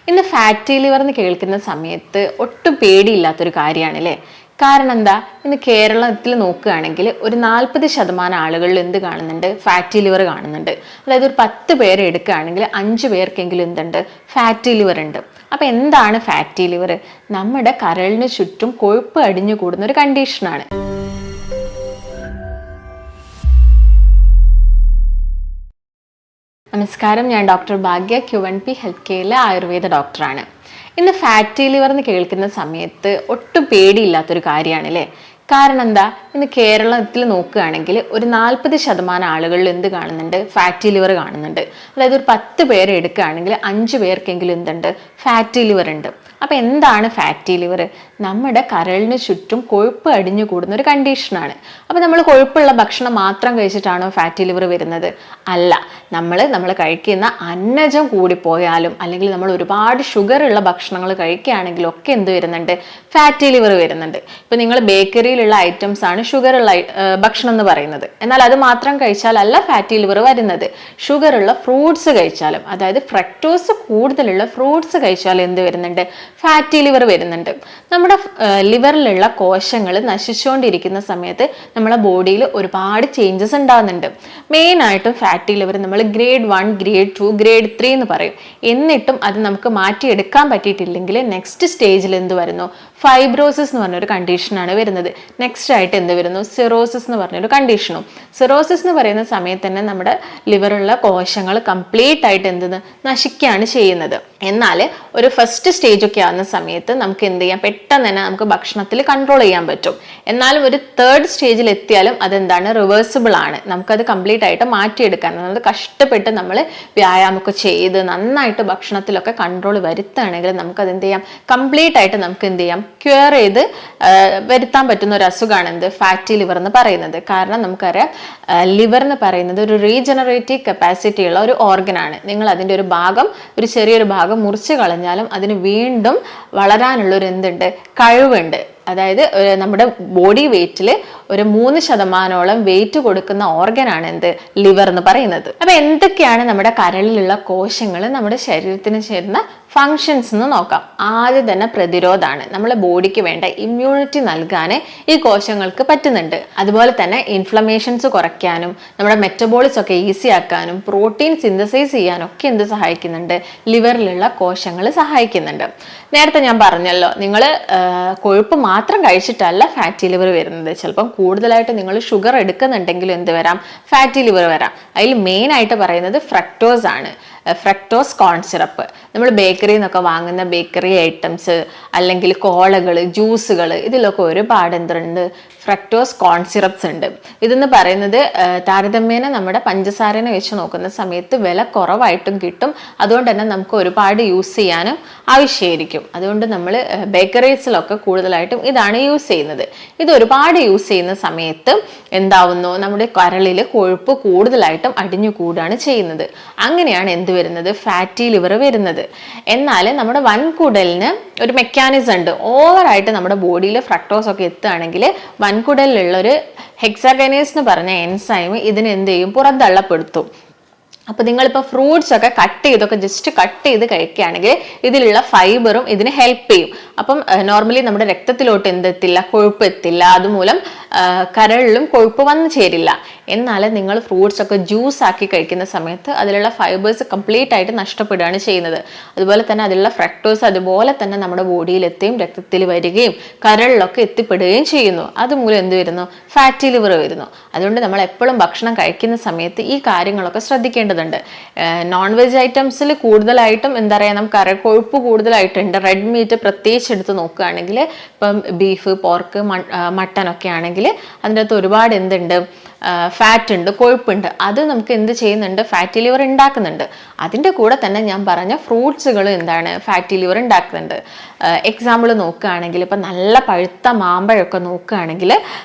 ഇന്ന് fatty liver എന്ന് കേൾക്കുന്ന സമയത്ത് ഒട്ടും പേടിയില്ലാത്തൊരു കാര്യമാണ് അല്ലേ. കാരണം എന്താ, ഇന്ന് കേരളത്തിൽ നോക്കുകയാണെങ്കിൽ ഒരു 40% ആളുകളിൽ എന്ത് കാണുന്നുണ്ട്, ഫാറ്റി ലിവർ കാണുന്നുണ്ട്. അതായത് ഒരു 10 പേരെ എടുക്കുകയാണെങ്കിൽ 5 പേർക്കെങ്കിലും എന്തുണ്ട്, ഫാറ്റി ലിവർ ഉണ്ട്. അപ്പം എന്താണ് ഫാറ്റി ലിവർ? നമ്മുടെ കരളിന് ചുറ്റും കൊഴുപ്പ് അടിഞ്ഞു കൂടുന്ന ഒരു കണ്ടീഷനാണ്. നമസ്കാരം, ഞാൻ ഡോക്ടർ ഭാഗ്യ, QNP ഹെൽത്ത് കെയറിലെ ആയുർവേദ ഡോക്ടറാണ്. ഇന്ന് ഫാറ്റി ലിവർ എന്ന് കേൾക്കുന്ന സമയത്ത് ഒട്ടും പേടിയില്ലാത്തൊരു കാര്യമാണ് അല്ലേ. കാരണം എന്താ, ഇന്ന് കേരളത്തിൽ നോക്കുകയാണെങ്കിൽ ഒരു 40% ആളുകളിൽ എന്ത് കാണുന്നുണ്ട്, ഫാറ്റി ലിവർ കാണുന്നുണ്ട്. അതായത് ഒരു 10 പേരെ എടുക്കുകയാണെങ്കിൽ 5 പേർക്കെങ്കിലും എന്തുണ്ട്, ഫാറ്റി ലിവർ ഉണ്ട്. അപ്പം എന്താണ് ഫാറ്റി ലിവർ? നമ്മുടെ കരളിന് ചുറ്റും കൊഴുപ്പ് അടിഞ്ഞു കൂടുന്ന ഒരു കണ്ടീഷനാണ്. അപ്പം നമ്മൾ കൊഴുപ്പുള്ള ഭക്ഷണം മാത്രം കഴിച്ചിട്ടാണോ ഫാറ്റി ലിവർ വരുന്നത്? അല്ല. നമ്മൾ കഴിക്കുന്ന അന്നജം കൂടിപ്പോയാലും അല്ലെങ്കിൽ നമ്മൾ ഒരുപാട് ഷുഗർ ഉള്ള ഭക്ഷണങ്ങൾ കഴിക്കുകയാണെങ്കിലും ഒക്കെ എന്ത് വരുന്നുണ്ട്, ഫാറ്റി ലിവർ വരുന്നുണ്ട്. ഇപ്പം നിങ്ങൾ ബേക്കറിയിലുള്ള ഐറ്റംസ് ആണ് ഷുഗർ ഉള്ള ഭക്ഷണം എന്ന് പറയുന്നത്. എന്നാൽ അത് മാത്രം കഴിച്ചാലല്ല ഫാറ്റി ലിവർ വരുന്നത്. ഷുഗർ ഉള്ള ഫ്രൂട്ട്സ് കഴിച്ചാലും, അതായത് ഫ്രക്ടോസ് കൂടുതലുള്ള ഫ്രൂട്ട്സ് കഴിച്ചാലും എന്ത് വരുന്നുണ്ട്, ഫാറ്റി ലിവർ വരുന്നുണ്ട്. നമ്മുടെ ലിവറിലുള്ള കോശങ്ങൾ നശിച്ചുകൊണ്ടിരിക്കുന്ന സമയത്ത് നമ്മളെ ബോഡിയിൽ ഒരുപാട് ചേഞ്ചസ് ഉണ്ടാകുന്നുണ്ട്. മെയിനായിട്ടും ഫാറ്റി ലിവർ നമ്മൾ ഗ്രേഡ് 1, ഗ്രേഡ് 2, ഗ്രേഡ് 3 എന്ന് പറയും. എന്നിട്ടും അത് നമുക്ക് മാറ്റിയെടുക്കാൻ പറ്റിയിട്ടില്ലെങ്കിൽ നെക്സ്റ്റ് സ്റ്റേജിൽ എന്ത് വരുന്നു, ഫൈബ്രോസിസ് എന്ന് പറഞ്ഞൊരു കണ്ടീഷനാണ് വരുന്നത്. നെക്സ്റ്റ് ആയിട്ട് എന്ത് വരുന്നു, സിറോസിസ് എന്ന് പറഞ്ഞൊരു കണ്ടീഷനും. സിറോസിസ് എന്ന് പറയുന്ന സമയത്ത് തന്നെ നമ്മുടെ ലിവറുള്ള കോശങ്ങൾ കംപ്ലീറ്റ് ആയിട്ട് നശിക്കുകയാണ് ചെയ്യുന്നത്. എന്നാൽ ഒരു ഫസ്റ്റ് സ്റ്റേജ് ഒക്കെ ആവുന്ന സമയത്ത് നമുക്ക് എന്ത് ചെയ്യാം, പെട്ടെന്ന് തന്നെ നമുക്ക് ഭക്ഷണത്തിൽ കൺട്രോൾ ചെയ്യാൻ പറ്റും. എന്നാലും ഒരു 3rd സ്റ്റേജിൽ എത്തിയാലും അതെന്താണ്, റിവേഴ്സിബിൾ ആണ്. നമുക്കത് കംപ്ലീറ്റ് ആയിട്ട് മാറ്റിയെടുക്കാൻ, നമ്മൾ കഷ്ടപ്പെട്ട് നമ്മൾ വ്യായാമമൊക്കെ ചെയ്ത് നന്നായിട്ട് ഭക്ഷണത്തിലൊക്കെ കൺട്രോൾ വരുത്തുകയാണെങ്കിൽ നമുക്കത് എന്ത് ചെയ്യാം, കംപ്ലീറ്റ് ആയിട്ട് നമുക്ക് എന്ത് ചെയ്യാം, ക്യൂർ ചെയ്ത് വരുത്താൻ പറ്റുന്ന ഒരു അസുഖമാണ് എന്ത്, ഫാറ്റി ലിവർ എന്ന് പറയുന്നത്. കാരണം നമുക്കറിയാം, ലിവർ എന്ന് പറയുന്നത് ഒരു റീജനറേറ്റീവ് കപ്പാസിറ്റി ഉള്ള ഒരു ഓർഗനാണ്. നിങ്ങൾ അതിൻ്റെ ഒരു ഭാഗം, ഒരു ചെറിയൊരു ഭാഗം മുറിച്ച് കളഞ്ഞാലും അതിന് വീണ്ടും വളരാനുള്ളൊരു എന്തുണ്ട്, കഴിവുണ്ട്. അതായത് നമ്മുടെ ബോഡി വെയിറ്റിൽ ഒരു 3% വെയിറ്റ് കൊടുക്കുന്ന ഓർഗനാണ് എന്ത്, ലിവർ എന്ന് പറയുന്നത്. അപ്പൊ എന്തൊക്കെയാണ് നമ്മുടെ കരളിലുള്ള കോശങ്ങൾ നമ്മുടെ ശരീരത്തിന് ചേരുന്ന ഫങ്ഷൻസ് എന്ന് നോക്കാം. ആദ്യം തന്നെ പ്രതിരോധമാണ്. നമ്മളെ ബോഡിക്ക് വേണ്ട ഇമ്മ്യൂണിറ്റി നൽകാൻ ഈ കോശങ്ങൾക്ക് പറ്റുന്നുണ്ട്. അതുപോലെ തന്നെ ഇൻഫ്ലമേഷൻസ് കുറയ്ക്കാനും നമ്മുടെ മെറ്റബോളിസം ഒക്കെ ഈസി ആക്കാനും പ്രോട്ടീൻ സിന്തസൈസ് ചെയ്യാനും ഒക്കെ എന്ത് സഹായിക്കുന്നുണ്ട്, ലിവറിലുള്ള കോശങ്ങൾ സഹായിക്കുന്നുണ്ട്. നേരത്തെ ഞാൻ പറഞ്ഞല്ലോ, നിങ്ങൾ കൊഴുപ്പ് മാത്രം കഴിച്ചിട്ടല്ല ഫാറ്റി ലിവർ വരുന്നത്. ചിലപ്പം കൂടുതലായിട്ട് നിങ്ങൾ ഷുഗർ എടുക്കുന്നുണ്ടെങ്കിലും എന്ത് വരാം, ഫാറ്റി ലിവർ വരാം. അതിൽ മെയിൻ ആയിട്ട് പറയുന്നത് ഫ്രക്ടോസ് ആണ്. ഫ്രക്ടോസ് കോൺ സിറപ്പ്, നമ്മൾ ബേക്കറിയിൽ നിന്നൊക്കെ വാങ്ങുന്ന ബേക്കറി ഐറ്റംസ് അല്ലെങ്കിൽ കോളകൾ, ജ്യൂസുകൾ, ഇതിലൊക്കെ ഒരുപാട് എന്തുണ്ട്, ഫ്രക്ടോസ് കോൺ സിറപ്സ് ഉണ്ട്. ഇതെന്ന് പറയുന്നത് താരതമ്യേന നമ്മുടെ പഞ്ചസാരനെ വെച്ച് നോക്കുന്ന സമയത്ത് വില കുറവായിട്ടും കിട്ടും. അതുകൊണ്ട് തന്നെ നമുക്ക് ഒരുപാട് യൂസ് ചെയ്യാനും ആവശ്യമായിരിക്കും. അതുകൊണ്ട് നമ്മൾ ബേക്കറീസിലൊക്കെ കൂടുതലായിട്ടും ഇതാണ് യൂസ് ചെയ്യുന്നത്. ഇത് ഒരുപാട് യൂസ് ചെയ്യുന്ന സമയത്ത് എന്താവുന്നു, നമ്മുടെ കരളിൽ കൊഴുപ്പ് കൂടുതലായിട്ടും അടിഞ്ഞു കൂടുകയാണ് ചെയ്യുന്നത്. അങ്ങനെയാണ് എന്ത് വരുന്നത്, ഫാറ്റി ലിവർ വരുന്നത്. എന്നാൽ നമ്മുടെ വൻകുടലിന് ഒരു മെക്കാനിസം ഉണ്ട്. ഓവറായിട്ട് നമ്മുടെ ബോഡിയിൽ ഫ്രക്ടോസ് ഒക്കെ എത്തുകയാണെങ്കിൽ വൻകുടലിലുള്ളൊരു ഹെക്സാഗനേസ് എന്ന് പറഞ്ഞ എൻസൈം ഇതിന് എന്ത് ചെയ്യും, പുറന്തള്ളപ്പെടുത്തും. അപ്പോൾ നിങ്ങളിപ്പോൾ ഫ്രൂട്ട്സ് ഒക്കെ ജസ്റ്റ് കട്ട് ചെയ്ത് കഴിക്കുകയാണെങ്കിൽ ഇതിലുള്ള ഫൈബറും ഇതിന് ഹെൽപ്പ് ചെയ്യും. അപ്പം നോർമലി നമ്മുടെ രക്തത്തിലോട്ട് എന്തെത്തില്ല, കൊഴുപ്പ് എത്തില്ല. അതുമൂലം കരളിലും കൊഴുപ്പ് വന്നു ചേരില്ല. എന്നാൽ നിങ്ങൾ ഫ്രൂട്ട്സ് ഒക്കെ ജ്യൂസ് ആക്കി കഴിക്കുന്ന സമയത്ത് അതിലുള്ള ഫൈബേഴ്സ് കംപ്ലീറ്റ് ആയിട്ട് നഷ്ടപ്പെടുകയാണ് ചെയ്യുന്നത്. അതുപോലെ തന്നെ അതിലുള്ള ഫ്രക്ടോസ് അതുപോലെ തന്നെ നമ്മുടെ ബോഡിയിലെത്തുകയും രക്തത്തിൽ വരികയും കരളിലൊക്കെ എത്തിപ്പെടുകയും ചെയ്യുന്നു. അതുമൂലം എന്ത് വരുന്നു, ഫാറ്റി ലിവർ വരുന്നു. അതുകൊണ്ട് നമ്മൾ എപ്പോഴും ഭക്ഷണം കഴിക്കുന്ന സമയത്ത് ഈ കാര്യങ്ങളൊക്കെ ശ്രദ്ധിക്കേണ്ടതുണ്ട്. നോൺ വെജ് ഐറ്റംസിൽ കൂടുതലായിട്ടും എന്താ പറയുക, നമുക്ക് കൊഴുപ്പ് കൂടുതലായിട്ടുണ്ട്. റെഡ് മീറ്റ് പ്രത്യേകിച്ച് എടുത്ത് നോക്കുകയാണെങ്കിൽ, ഇപ്പം ബീഫ്, പോർക്ക്, മട്ടൻ ഒക്കെ ആണെങ്കിൽ അതിൻ്റെ അകത്ത് ഒരുപാട് എന്തുണ്ട്, ഫാറ്റ് ഉണ്ട്, കൊഴുപ്പുണ്ട്. അത് നമുക്ക് എന്ത് ചെയ്യുന്നുണ്ട്, ഫാറ്റി ലിവർ ഉണ്ടാക്കുന്നുണ്ട്. അതിൻ്റെ കൂടെ തന്നെ ഞാൻ പറഞ്ഞ ഫ്രൂട്ട്സുകൾ എന്താണ്, ഫാറ്റി ലിവർ ഉണ്ടാക്കുന്നുണ്ട്. എക്സാമ്പിൾ നോക്കുകയാണെങ്കിൽ ഇപ്പം നല്ല പഴുത്ത മാമ്പഴമൊക്കെ നോക്കുകയാണെങ്കിൽ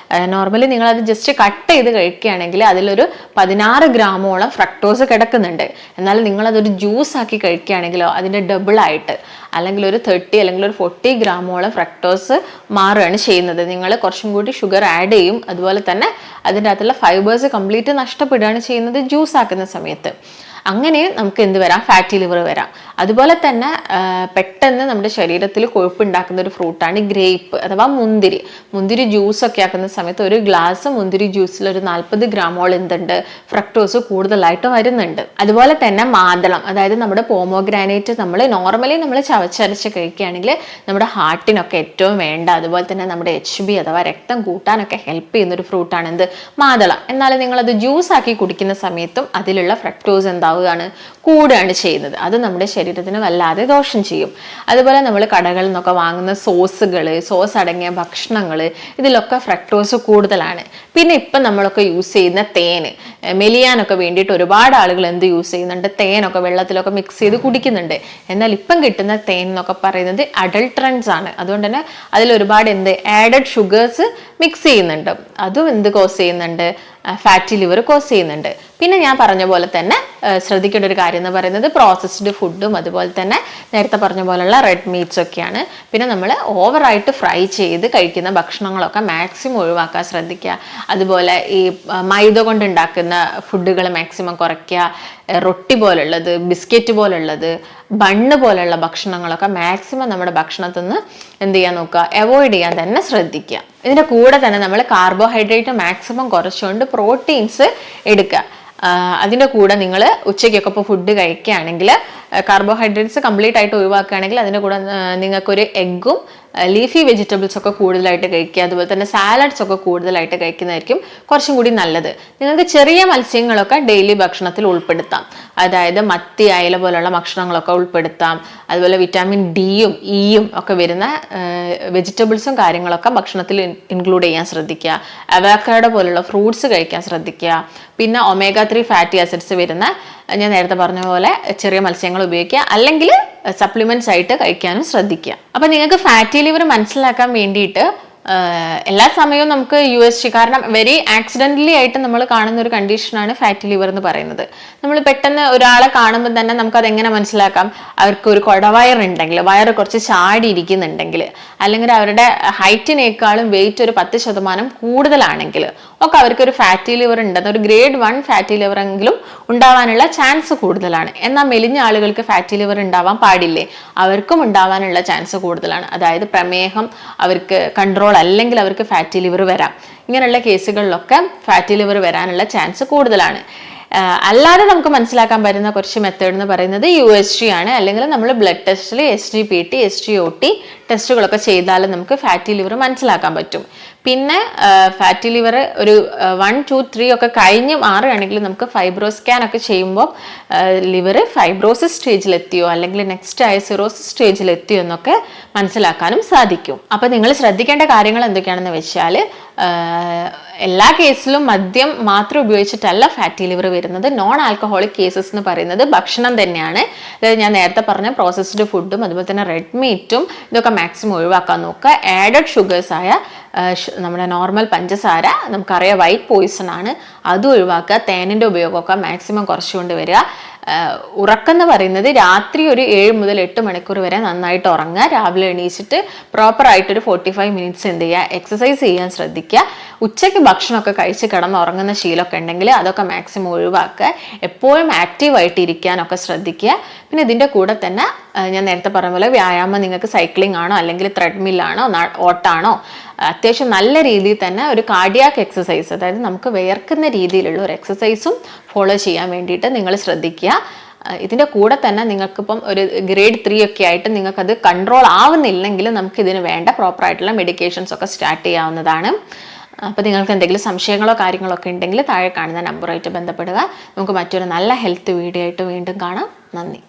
നോർമലി നിങ്ങളത് ജസ്റ്റ് കട്ട് ചെയ്ത് കഴിക്കുകയാണെങ്കിൽ അതിലൊരു 16 ഗ്രാമോളം ഫ്രക്ടോസ് കിടക്കുന്നുണ്ട്. എന്നാൽ നിങ്ങളതൊരു ജ്യൂസ് ആക്കി കഴിക്കുകയാണെങ്കിലോ അതിൻ്റെ ഡബിളായിട്ട് അല്ലെങ്കിൽ ഒരു 30 അല്ലെങ്കിൽ ഒരു 40 ഗ്രാമോളം ഫ്രക്ടോസ് മാറുകയാണ് ചെയ്യുന്നത്. നിങ്ങൾ കുറച്ചും കൂടി ഷുഗർ ആഡ് ചെയ്യും. അതുപോലെ തന്നെ അതിൻ്റെ അകത്തുള്ള ഫൈബേഴ്സ് കംപ്ലീറ്റ് നഷ്ടപ്പെടുകയാണ് ചെയ്യുന്നത് ജ്യൂസ് ആക്കുന്ന സമയത്ത്. അങ്ങനെ നമുക്ക് എന്ത് വരാം, ഫാറ്റി ലിവർ വരാം. അതുപോലെ തന്നെ പെട്ടെന്ന് നമ്മുടെ ശരീരത്തിൽ കൊഴുപ്പ് ഉണ്ടാക്കുന്ന ഒരു ഫ്രൂട്ടാണ് ഗ്രേപ്പ് അഥവാ മുന്തിരി ജ്യൂസ് ഒക്കെ ആക്കുന്ന സമയത്ത് ഒരു ഗ്ലാസ് മുന്തിരി ജ്യൂസിൽ ഒരു 40 ഗ്രാമോളം എന്തുണ്ട് ഫ്രക്ടോസ് കൂടുതലായിട്ട് വരുന്നുണ്ട്. അതുപോലെ തന്നെ മാതളം, അതായത് നമ്മുടെ പോമോഗ്രാനൈറ്റ് നോർമലി നമ്മൾ ചവച്ചരച്ച് കഴിക്കുകയാണെങ്കിൽ നമ്മുടെ ഹാർട്ടിനൊക്കെ ഏറ്റവും വേണ്ട, അതുപോലെ തന്നെ നമ്മുടെ HB അഥവാ രക്തം കൂട്ടാനൊക്കെ ഹെൽപ്പ് ചെയ്യുന്ന ഒരു ഫ്രൂട്ടാണ് എന്ത് മാതളം. എന്നാൽ നിങ്ങളത് ജ്യൂസ് ആക്കി കുടിക്കുന്ന സമയത്തും അതിലുള്ള ഫ്രക്ടോസ് എന്താവുകയാണ്, കൂടുകയാണ് ചെയ്യുന്നത്. അത് നമ്മുടെ ശരീരത്തിന് വല്ലാതെ ദോഷം ചെയ്യും. അതുപോലെ നമ്മൾ കടകളിൽ നിന്നൊക്കെ വാങ്ങുന്ന സോസ് അടങ്ങിയ ഭക്ഷണങ്ങൾ ഇതിലൊക്കെ ഫ്രക്ടോസ് കൂടുതലാണ്. പിന്നെ ഇപ്പം നമ്മളൊക്കെ യൂസ് ചെയ്യുന്ന തേന് മെലിയാനൊക്കെ വേണ്ടിയിട്ട് ഒരുപാട് ആളുകൾ എന്ത് യൂസ് ചെയ്യുന്നുണ്ട്, തേനൊക്കെ വെള്ളത്തിലൊക്കെ മിക്സ് ചെയ്ത് കുടിക്കുന്നുണ്ട്. എന്നാൽ ഇപ്പം കിട്ടുന്ന തേൻ എന്നൊക്കെ പറയുന്നത് അഡൾട്രൻസ് ആണ്. അതുകൊണ്ട് തന്നെ അതിൽ ഒരുപാട് ആഡഡ് ഷുഗേഴ്സ് മിക്സ് ചെയ്യുന്നുണ്ട്. അതും എന്ത് കോസ് ചെയ്യുന്നുണ്ട്, ഫാറ്റി ലിവർ കോസ് ചെയ്യുന്നുണ്ട്. പിന്നെ ഞാൻ പറഞ്ഞ പോലെ തന്നെ ശ്രദ്ധിക്കേണ്ട ഒരു കാര്യം എന്ന് പറയുന്നത് പ്രോസസ്ഡ് ഫുഡും അതുപോലെ തന്നെ നേരത്തെ പറഞ്ഞ പോലുള്ള റെഡ് മീറ്റ്സ് ഒക്കെയാണ്. പിന്നെ നമ്മൾ ഓവറായിട്ട് ഫ്രൈ ചെയ്ത് കഴിക്കുന്ന ഭക്ഷണങ്ങളൊക്കെ മാക്സിമം ഒഴിവാക്കാൻ ശ്രദ്ധിക്കുക. അതുപോലെ ഈ മൈദ കൊണ്ട് ഉണ്ടാക്കുന്ന ഫുഡുകൾ മാക്സിമം കുറയ്ക്കുക. റൊട്ടി പോലുള്ളത്, ബിസ്ക്കറ്റ് പോലുള്ളത്, ബണ്ണ് പോലുള്ള ഭക്ഷണങ്ങളൊക്കെ മാക്സിമം നമ്മുടെ ഭക്ഷണത്തിൽ നിന്ന് എന്ത് ചെയ്യാൻ നോക്കുക, അവോയ്ഡ് ചെയ്യാൻ തന്നെ ശ്രദ്ധിക്കുക. ഇതിൻ്റെ കൂടെ തന്നെ നമ്മൾ കാർബോഹൈഡ്രേറ്റ് മാക്സിമം കുറച്ചുകൊണ്ട് പ്രോട്ടീൻസ് എടുക്കുക. അതിൻ്റെ കൂടെ നിങ്ങൾ ഉച്ചയ്ക്കൊക്കെ ഇപ്പോൾ ഫുഡ് കഴിക്കുകയാണെങ്കിൽ കാർബോഹൈഡ്രേറ്റ്സ് കംപ്ലീറ്റ് ആയിട്ട് ഒഴിവാക്കുകയാണെങ്കിൽ അതിൻ്റെ കൂടെ നിങ്ങൾക്കൊരു എഗ്ഗും ലീഫി വെജിറ്റബിൾസ് ഒക്കെ കൂടുതലായിട്ട് കഴിക്കുക. അതുപോലെ തന്നെ സാലഡ്സ് ഒക്കെ കൂടുതലായിട്ട് കഴിക്കുന്നതായിരിക്കും കുറച്ചും കൂടി നല്ലത്. നിങ്ങൾക്ക് ചെറിയ മത്സ്യങ്ങളൊക്കെ ഡെയിലി ഭക്ഷണത്തിൽ ഉൾപ്പെടുത്താം. അതായത് മത്തി, അയല പോലുള്ള ഭക്ഷണങ്ങളൊക്കെ ഉൾപ്പെടുത്താം. അതുപോലെ വിറ്റാമിൻ ഡിയും ഇയും ഒക്കെ വരുന്ന വെജിറ്റബിൾസും കാര്യങ്ങളൊക്കെ ഭക്ഷണത്തിൽ ഇൻക്ലൂഡ് ചെയ്യാൻ ശ്രദ്ധിക്കുക. അവക്കാഡോ പോലുള്ള ഫ്രൂട്ട്സ് കഴിക്കാൻ ശ്രദ്ധിക്കുക. പിന്നെ ഒമേഗ 3 ഫാറ്റി ആസിഡ്സ് വരുന്ന ഞാൻ നേരത്തെ പറഞ്ഞ പോലെ ചെറിയ മത്സ്യങ്ങൾ ഉപയോഗിക്കുക, അല്ലെങ്കിൽ സപ്ലിമെന്റ്സ് ആയിട്ട് കഴിക്കാനും ശ്രദ്ധിക്കുക. അപ്പൊ നിങ്ങൾക്ക് ഫാറ്റി ലിവർ മനസ്സിലാക്കാൻ വേണ്ടിയിട്ട് എല്ലാ സമയവും നമുക്ക് USG, കാരണം വെരി ആക്സിഡന്റലി ആയിട്ട് നമ്മൾ കാണുന്ന ഒരു കണ്ടീഷനാണ് ഫാറ്റി ലിവർ എന്ന് പറയുന്നത്. നമ്മൾ പെട്ടെന്ന് ഒരാളെ കാണുമ്പോൾ തന്നെ നമുക്കത് എങ്ങനെ മനസ്സിലാക്കാം, അവർക്ക് ഒരു കുടവയറുണ്ടെങ്കിൽ, വയറ് കുറച്ച് ചാടി ഇരിക്കുന്നുണ്ടെങ്കിൽ, അല്ലെങ്കിൽ അവരുടെ ഹൈറ്റിനേക്കാളും വെയിറ്റ് ഒരു 10% കൂടുതലാണെങ്കിൽ ഒക്കെ അവർക്കൊരു ഫാറ്റി ലിവർ ഉണ്ടെന്ന്, ഒരു ഗ്രേഡ് 1 ഫാറ്റി ലിവർ എങ്കിലും ഉണ്ടാവാനുള്ള ചാൻസ് കൂടുതലാണ്. എന്നാൽ മെലിഞ്ഞ ആളുകൾക്ക് ഫാറ്റി ലിവർ ഉണ്ടാവാൻ പാടില്ലേ, അവർക്കും ഉണ്ടാവാനുള്ള ചാൻസ് കൂടുതലാണ്. അതായത് പ്രമേഹം അവർക്ക് കൺട്രോൾ അല്ലെങ്കിൽ അവർക്ക് ഫാറ്റി ലിവർ വരാം. ഇങ്ങനെയുള്ള കേസുകളിലൊക്കെ ഫാറ്റി ലിവർ വരാനുള്ള ചാൻസ് കൂടുതലാണ്. അല്ലാതെ നമുക്ക് മനസ്സിലാക്കാൻ പറ്റുന്ന കുറച്ച് മെത്തേഡ് എന്ന് പറയുന്നത് USG ആണ്. അല്ലെങ്കിൽ നമ്മൾ ബ്ലഡ് ടെസ്റ്റിൽ SGPT, SGOT ടെസ്റ്റുകളൊക്കെ ചെയ്താലും നമുക്ക് ഫാറ്റി ലിവർ മനസ്സിലാക്കാൻ പറ്റും. പിന്നെ ഫാറ്റി ലിവർ ഒരു 1, 2, 3 ഒക്കെ കഴിഞ്ഞ് മാറുകയാണെങ്കിൽ നമുക്ക് ഫൈബ്രോസ്കാൻ ഒക്കെ ചെയ്യുമ്പോൾ ലിവർ ഫൈബ്രോസിസ് സ്റ്റേജിലെത്തിയോ അല്ലെങ്കിൽ നെക്സ്റ്റ് ആയ സിറോസിസ് സ്റ്റേജിലെത്തിയോ എന്നൊക്കെ മനസ്സിലാക്കാനും സാധിക്കും. അപ്പോൾ നിങ്ങൾ ശ്രദ്ധിക്കേണ്ട കാര്യങ്ങൾ എന്തൊക്കെയാണെന്ന് വെച്ചാൽ, എല്ലാ കേസിലും മദ്യം മാത്രം ഉപയോഗിച്ചിട്ടല്ല ഫാറ്റി ലിവർ വരുന്നത്. നോൺ ആൽക്കഹോളിക് കേസസ് എന്ന് പറയുന്നത് ഭക്ഷണം തന്നെയാണ്. അതായത് ഞാൻ നേരത്തെ പറഞ്ഞ പ്രോസസ്ഡ് ഫുഡും അതുപോലെ തന്നെ റെഡ് മീറ്റും ഇതൊക്കെ മാക്സിമം ഒഴിവാക്കാൻ നോക്കുക. ആഡഡ് ഷുഗേഴ്സ് ആയ നമ്മുടെ നോർമൽ പഞ്ചസാര, നമുക്കറിയാം വൈറ്റ് പോയിസൺ ആണ്, അതും ഒഴിവാക്കുക. തേനിൻ്റെ ഉപയോഗമൊക്കെ മാക്സിമം കുറച്ചുകൊണ്ട് വരിക. ഉറക്കം എന്ന് പറയുന്നത് രാത്രി ഒരു 7 മുതൽ 8 മണിക്കൂർ വരെ നന്നായിട്ട് ഉറങ്ങുക. രാവിലെ എണീച്ചിട്ട് പ്രോപ്പറായിട്ടൊരു 45 മിനിറ്റ്സ് എന്ത് ചെയ്യുക, എക്സസൈസ് ചെയ്യാൻ ശ്രദ്ധിക്കുക. ഉച്ചയ്ക്ക് ഭക്ഷണമൊക്കെ കഴിച്ച് കിടന്ന് ഉറങ്ങുന്ന ശീലമൊക്കെ ഉണ്ടെങ്കിൽ അതൊക്കെ മാക്സിമം ഒഴിവാക്കുക. എപ്പോഴും ആക്റ്റീവായിട്ട് ഇരിക്കാനൊക്കെ ശ്രദ്ധിക്കുക. പിന്നെ ഇതിൻ്റെ കൂടെ തന്നെ ഞാൻ നേരത്തെ പറഞ്ഞ പോലെ വ്യായാമം, നിങ്ങൾക്ക് സൈക്ലിംഗ് ആണോ അല്ലെങ്കിൽ ത്രെഡ്മില്ലാണോ ഓട്ടാണോ, അത്യാവശ്യം നല്ല രീതിയിൽ തന്നെ ഒരു കാർഡിയാക് എക്സസൈസ്, അതായത് നമുക്ക് വിയർക്കുന്ന രീതിയിലുള്ള ഒരു എക്സസൈസും ഫോളോ ചെയ്യാൻ വേണ്ടിയിട്ട് നിങ്ങൾ ശ്രദ്ധിക്കുക. ഇതിൻ്റെ കൂടെ തന്നെ നിങ്ങൾക്കിപ്പം ഒരു ഗ്രേഡ് 3 ഒക്കെ ആയിട്ട് നിങ്ങൾക്കത് കൺട്രോൾ ആവുന്നില്ലെങ്കിൽ നമുക്ക് ഇതിന് വേണ്ട പ്രോപ്പറായിട്ടുള്ള മെഡിക്കേഷൻസ് ഒക്കെ സ്റ്റാർട്ട് ചെയ്യാവുന്നതാണ്. അപ്പോൾ നിങ്ങൾക്ക് എന്തെങ്കിലും സംശയങ്ങളോ കാര്യങ്ങളോ ഒക്കെ ഉണ്ടെങ്കിൽ താഴെ കാണുന്ന നമ്പറുമായിട്ട് ബന്ധപ്പെടുക. നമുക്ക് മറ്റൊരു നല്ല ഹെൽത്ത് വീഡിയോ ആയിട്ട് വീണ്ടും കാണാം. നന്ദി.